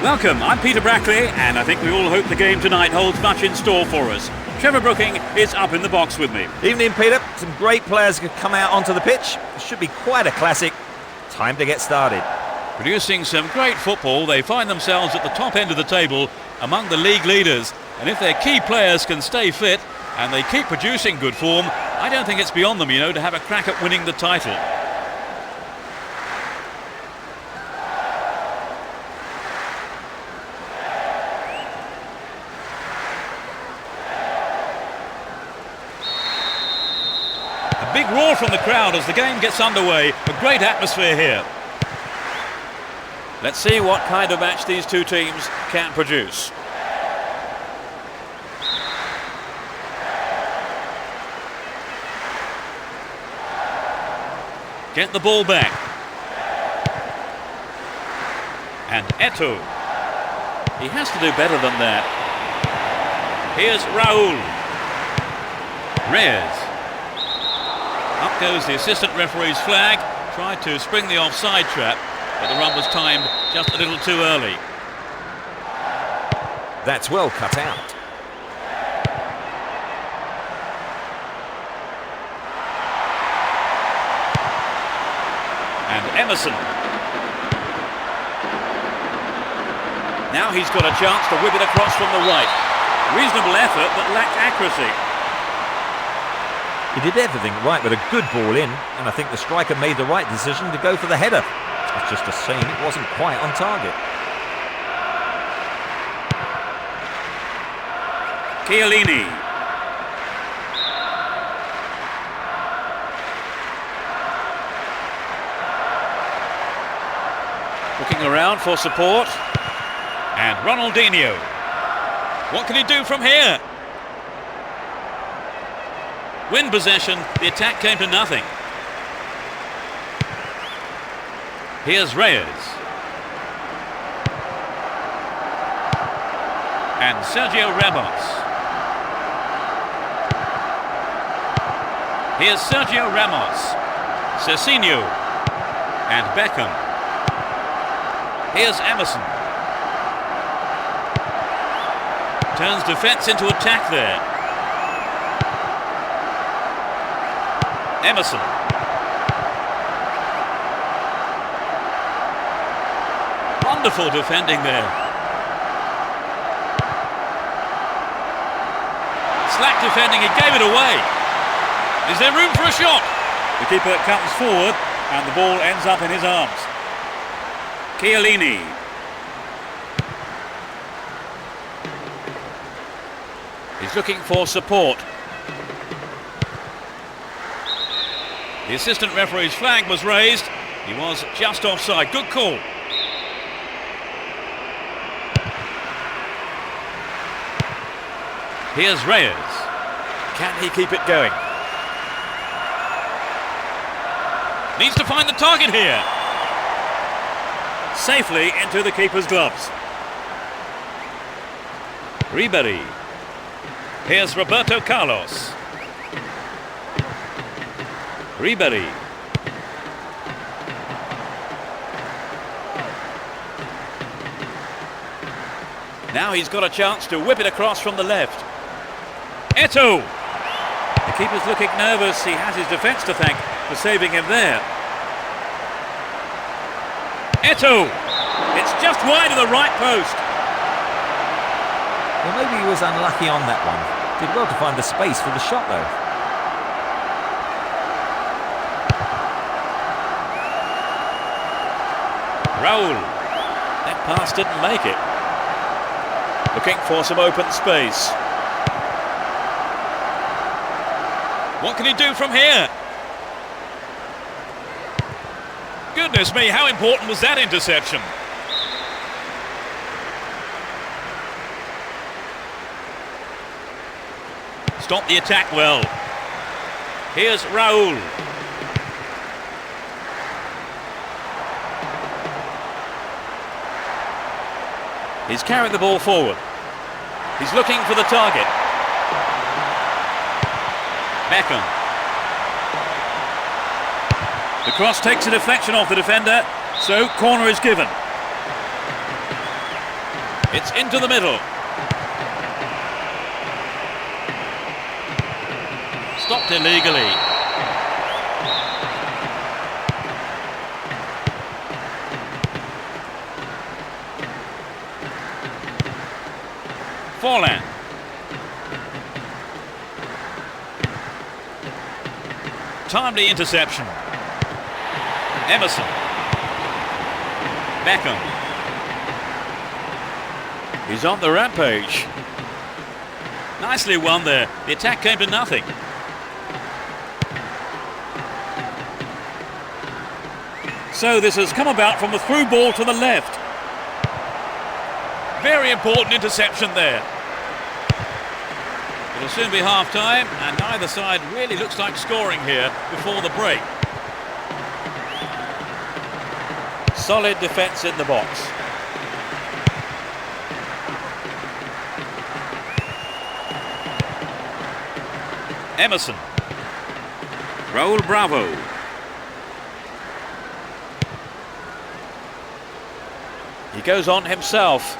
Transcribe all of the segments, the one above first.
Welcome, I'm Peter Brackley, and I think we all hope the game tonight holds much in store for us. Trevor Brooking is up in the box with me. Evening, Peter. Some great players could come out onto the pitch. It should be quite a classic. Time to get started. Producing some great football, they find themselves at the top end of the table among the league leaders. And if their key players can stay fit and they keep producing good form, I don't think it's beyond them, to have a crack at winning the title. A big roar from the crowd as the game gets underway. A great atmosphere here. Let's see what kind of match these two teams can produce. Get the ball back. And Eto'o. He has to do better than that. Here's Raul. Reyes. Up goes the assistant referee's flag. Tried to spring the offside trap, but the run was timed just a little too early. That's well cut out. And Emerson. Now he's got a chance to whip it across from the right. Reasonable effort, but lacked accuracy. He did everything right with a good ball in, and I think the striker made the right decision to go for the header. It's just a shame it wasn't quite on target. Chiellini. Looking around for support. And Ronaldinho. What can he do from here? Win possession, the attack came to nothing. Here's Reyes. And Sergio Ramos. Here's Sergio Ramos. Cezinho. And Beckham. Here's Emerson. Turns defence into attack there. Emerson. Wonderful defending there. Slack defending, he gave it away. Is there room for a shot? The keeper comes forward and the ball ends up in his arms. Chiellini. He's looking for support. The assistant referee's flag was raised. He was just offside. Good call. Here's Reyes. Can he keep it going? Needs to find the target here. Safely into the keeper's gloves. Ribery. Here's Roberto Carlos. Ribery. Now he's got a chance to whip it across from the left. Eto'o. The keeper's looking nervous. He has his defence to thank for saving him there. Eto'o. It's just wide of the right post. Well, maybe he was unlucky on that one. Did well to find the space for the shot, though. Raul. That pass didn't make it. Looking for some open space. What can he do from here? Goodness me, how important was that interception? Stop the attack well. Here's Raul. He's carried the ball forward. He's looking for the target. Beckham. The cross takes a deflection off the defender, so corner is given. It's into the middle. Stopped illegally. Forlan. Timely interception. Emerson. Beckham. He's on the rampage. Nicely won there. The attack came to nothing. So this has come about from the through ball to the left. Very important interception there. It'll soon be half-time, and neither side really looks like scoring here before the break. Solid defence in the box. Emerson. Raul Bravo. He goes on himself.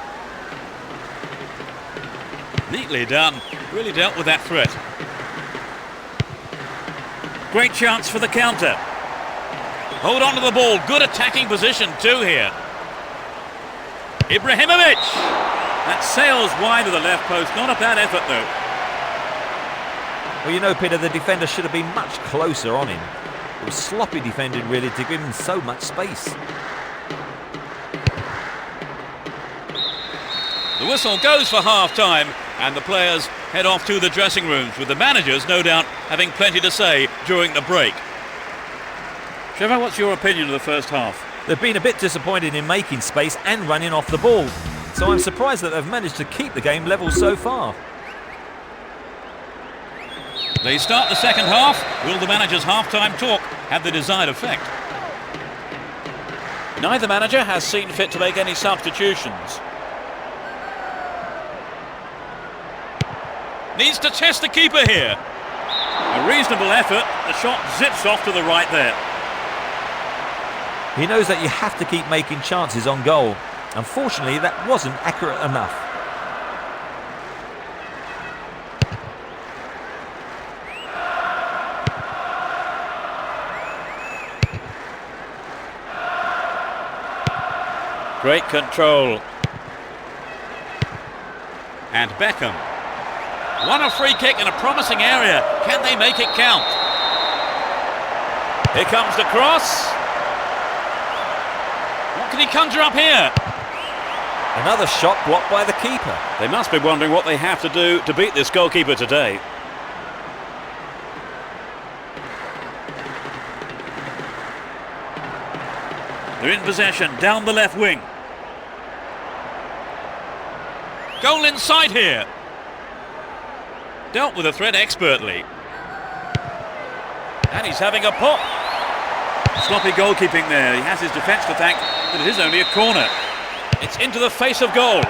Neatly done. Really dealt with that threat. Great chance for the counter. Hold on to the ball. Good attacking position too here. Ibrahimovic. That sails wide of the left post. Not a bad effort though. Well, you know, Peter, the defender should have been much closer on him. It was sloppy defending really to give him so much space. The whistle goes for half-time, and the players head off to the dressing rooms, with the managers no doubt having plenty to say during the break. Trevor, what's your opinion of the first half? They've been a bit disappointed in making space and running off the ball, so I'm surprised that they've managed to keep the game level so far. They start the second half. Will the manager's half-time talk have the desired effect? Neither manager has seen fit to make any substitutions. Needs to test the keeper here. A reasonable effort. The shot zips off to the right there. He knows that you have to keep making chances on goal. Unfortunately, that wasn't accurate enough. Great control. And Beckham. Won a free kick in a promising area. Can they make it count? Here comes the cross. What can he conjure up here? Another shot blocked by the keeper. They must be wondering what they have to do to beat this goalkeeper today. They're in possession, down the left wing. Goal inside here. Dealt with the threat expertly. And he's having a pop. Sloppy goalkeeping there. He has his defence to thank, but it is only a corner. It's into the face of goal.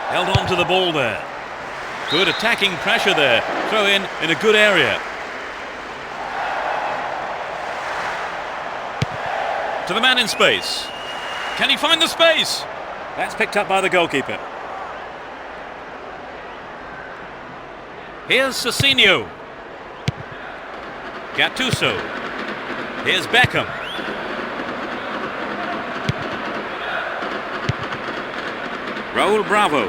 Held on to the ball there. Good attacking pressure there. Throw in a good area. To the man in space. Can he find the space? That's picked up by the goalkeeper. Here's Cecinio. Gattuso. Here's Beckham. Raul Bravo.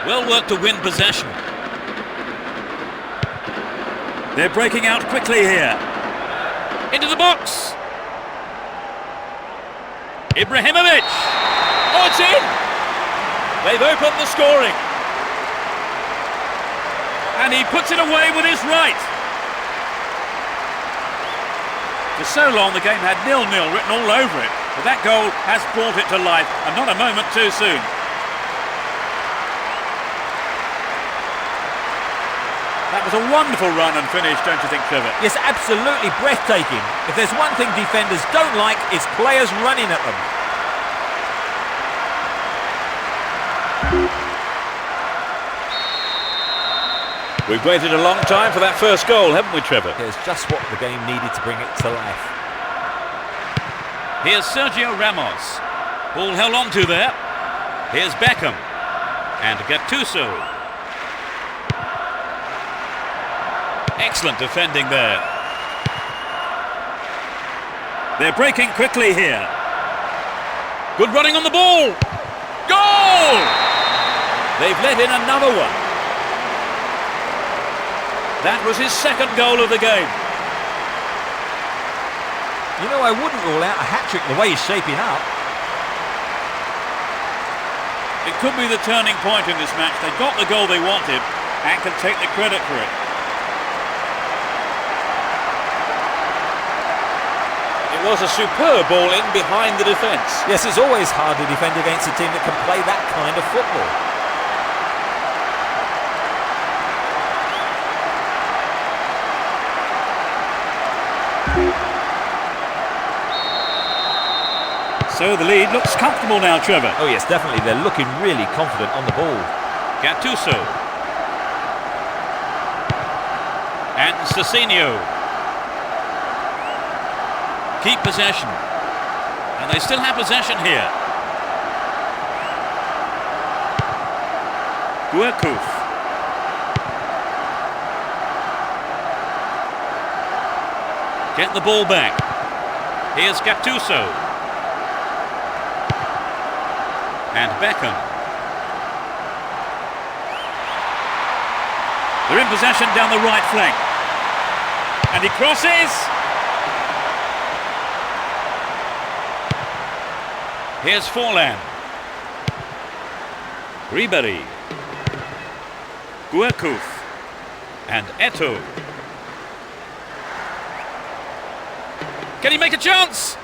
Well worked to win possession. They're breaking out quickly here. Into the box. Ibrahimovic. Oh, it's in. They've opened the scoring. And he puts it away with his right. For so long the game had 0-0 written all over it, but that goal has brought it to life, and not a moment too soon. That was a wonderful run and finish, don't you think, Trevor? Yes, absolutely breathtaking. If there's one thing defenders don't like, it's players running at them. We've waited a long time for that first goal, haven't we, Trevor? Here's just what the game needed to bring it to life. Here's Sergio Ramos. Ball held on to there. Here's Beckham. And Gattuso. Excellent defending there. They're breaking quickly here. Good running on the ball. Goal! They've let in another one. That was his second goal of the game. You know, I wouldn't rule out a hat-trick the way he's shaping up. It could be the turning point in this match. They got the goal they wanted and can take the credit for it. It was a superb ball in behind the defence. Yes, it's always hard to defend against a team that can play that kind of football. So the lead looks comfortable now, Trevor. Oh yes, definitely. They're looking really confident on the ball. Gattuso. And Cezinio. Keep possession. And they still have possession here. Guerkuf. Get the ball back. Here's Gattuso. And Beckham. They're in possession down the right flank. And he crosses. Here's Forlan. Ribery. Guerkuf. And Eto'o. Can he make a chance?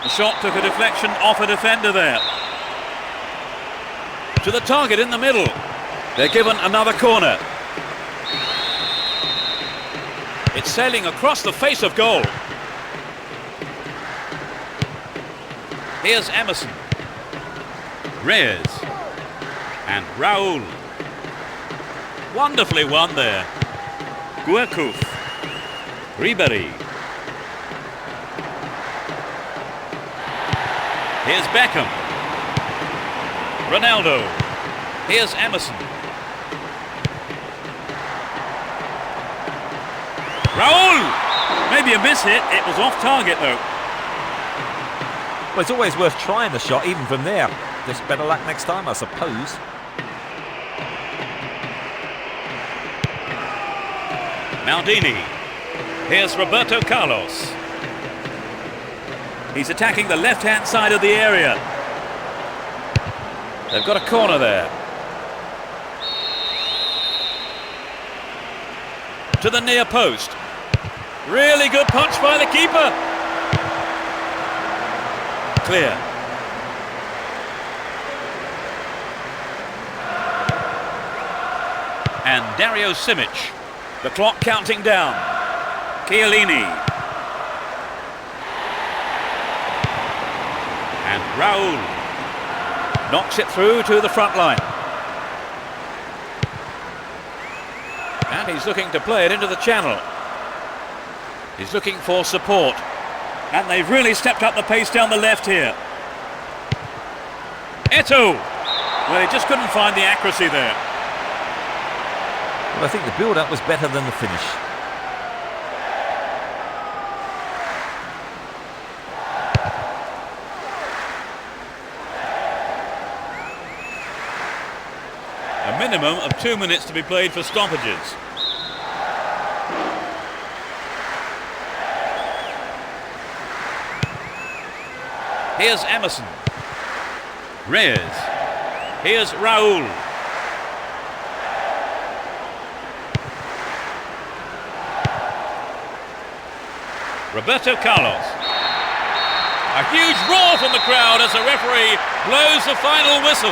The shot took a deflection off a defender there. To the target in the middle. They're given another corner. It's sailing across the face of goal. Here's Emerson. Reyes. And Raul. Wonderfully won there. Guerkuf. Ribery. Here's Beckham. Ronaldo. Here's Emerson. Raul! Maybe a miss hit. It was off target though. Well, it's always worth trying the shot even from there. Just better luck next time, I suppose. Maldini. Here's Roberto Carlos. He's attacking the left-hand side of the area. They've got a corner there. To the near post. Really good punch by the keeper. Clear. And Dario Simic. The clock counting down. Chiellini. And Raul. Knocks it through to the front line. And he's looking to play it into the channel. He's looking for support. And they've really stepped up the pace down the left here. Eto'o. Well, he just couldn't find the accuracy there. Well, I think the build-up was better than the finish. A minimum of 2 minutes to be played for stoppages. Here's Emerson. Reyes. Here's Raul. Roberto Carlos. A huge roar from the crowd as the referee blows the final whistle.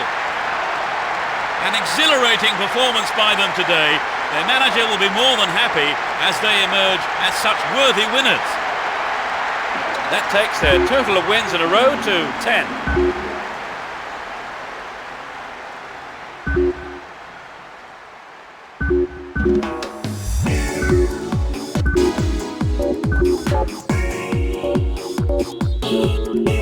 An exhilarating performance by them today. Their manager will be more than happy as they emerge as such worthy winners. That takes their total of wins in a row to 10. Thank you.